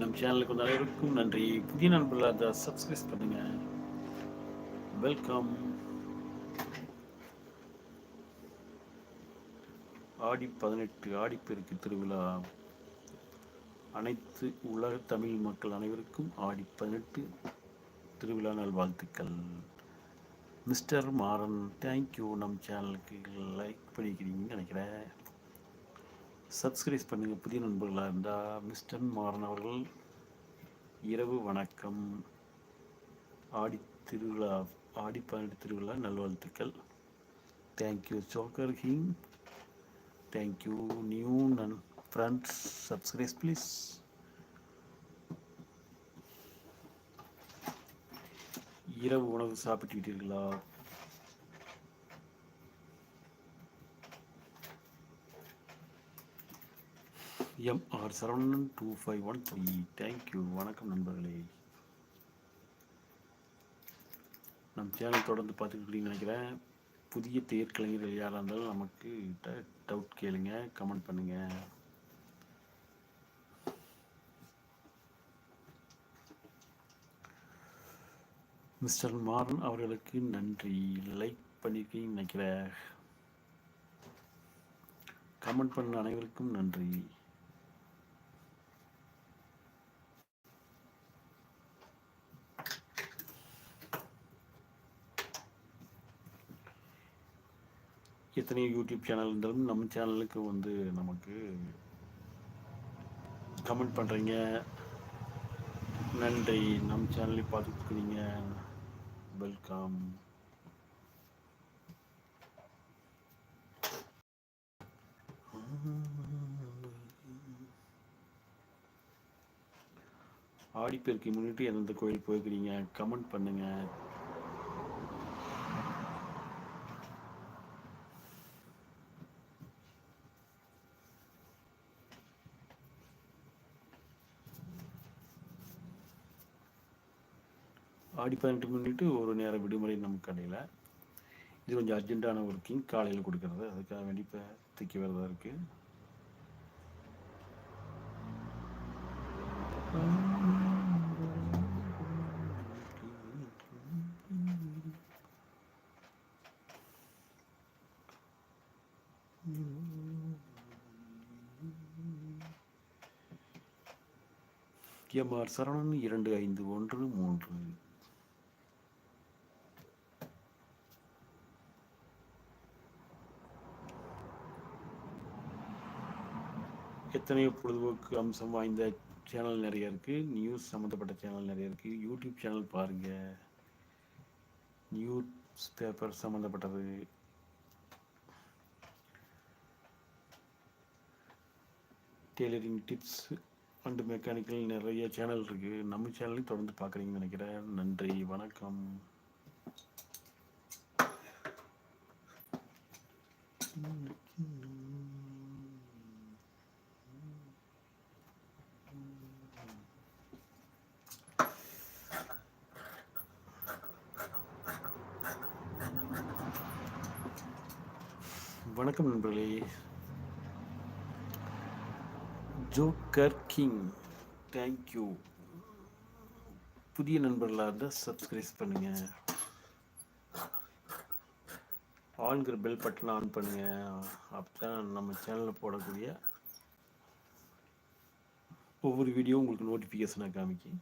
நம் சேனலுக்கு வந்து அனைவருக்கும் நன்றி. புதிய நண்பர்களாக இருந்தால் சப்ஸ்கிரைப் பண்ணுங்க. வெல்கம். ஆடி 18 ஆடிப்பெருக்கு திருவிழா. அனைத்து உலக தமிழ் மக்கள் அனைவருக்கும் ஆடி 18 திருவிழா நல்வாழ்த்துக்கள். Mister Maran, thank you. நம் சேனலுக்கு லைக் பண்ணிக்கிறீங்கன்னு நினைக்கிறேன். சப்ஸ்கிரைப் பண்ணுங்க புதிய நண்பர்களாக இருந்தால். மிஸ்டர் மாறன் அவர்கள் இரவு வணக்கம். ஆடி திருவிழா, ஆடி 18 திருவிழா நல்வாழ்த்துக்கள். Thank you choker king. Thank you new friends. Subscribe please. இரவு உணவு சாப்பிட்டு விட்டீர்களா? MR சரவணன் 2513. தேங்க்யூ. வணக்கம் நண்பர்களே. நம் சேனல் தொடர்ந்து பார்த்துக்கிட்டீங்கன்னு நினைக்கிறேன். புதிய தேர்கலைஞர்கள் யாராக இருந்தாலும் நமக்கு டவுட் கேளுங்க, கமெண்ட் பண்ணுங்க. மிஸ்டர் மாறன் அவர்களுக்கு நன்றி. லைக் பண்ணியிருக்கீங்கன்னு நினைக்கிறேன். கமெண்ட் பண்ண அனைவருக்கும் நன்றி. எத்தனை யூடியூப் சேனல் இருந்தாலும் நம்ம சேனலுக்கு வந்து நமக்கு கமெண்ட் பண்ணுறீங்க, நன்றி. நம்ம சேனலை பார்த்துக்கிறீங்க, வெல்கம். ஆடிப்பெருக்கை முன்னிட்டு எந்தெந்த கோயில் போயிருக்கிறீங்க கமெண்ட் பண்ணுங்க. ஆடி 18 முன்னிட்டு ஒரு நேரம் விடுமுறை நம்ம கடையில். இது கொஞ்சம் அர்ஜென்ட்டான ஒர்க்கிங், காலையில் கொடுக்கறது. அதுக்காக வேண்டி இப்போ தூக்கி வரதா இருக்குது. MR சரவணன் 2513. எத்தனையோ பொழுதுபோக்கு அம்சம் வாய்ந்த சேனல் நிறைய இருக்குது. நியூஸ் சம்மந்தப்பட்ட சேனல் நிறைய இருக்குது. யூடியூப் சேனல் பாருங்கள், நியூஸ் பேப்பர் சம்மந்தப்பட்டது, டெய்லரிங் டிப்ஸ் அண்டு மெக்கானிக்கல் நிறைய சேனல் இருக்குது. நம்ம சேனலையும் தொடர்ந்து பார்க்குறீங்கன்னு நினைக்கிறேன். நன்றி, வணக்கம். வணக்கம் நண்பர்களே. Joker king, thank you. புதிய நண்பர்களாக இருந்தால் சப்ஸ்கிரைப் பண்ணுங்க. ஆன்கிற பெல் பட்டன் ஆன் பண்ணுங்க. அப்போ தான் நம்ம சேனலில் போடக்கூடிய ஒவ்வொரு வீடியோ உங்களுக்கு நோட்டிஃபிகேஷனாக காமிக்கும்.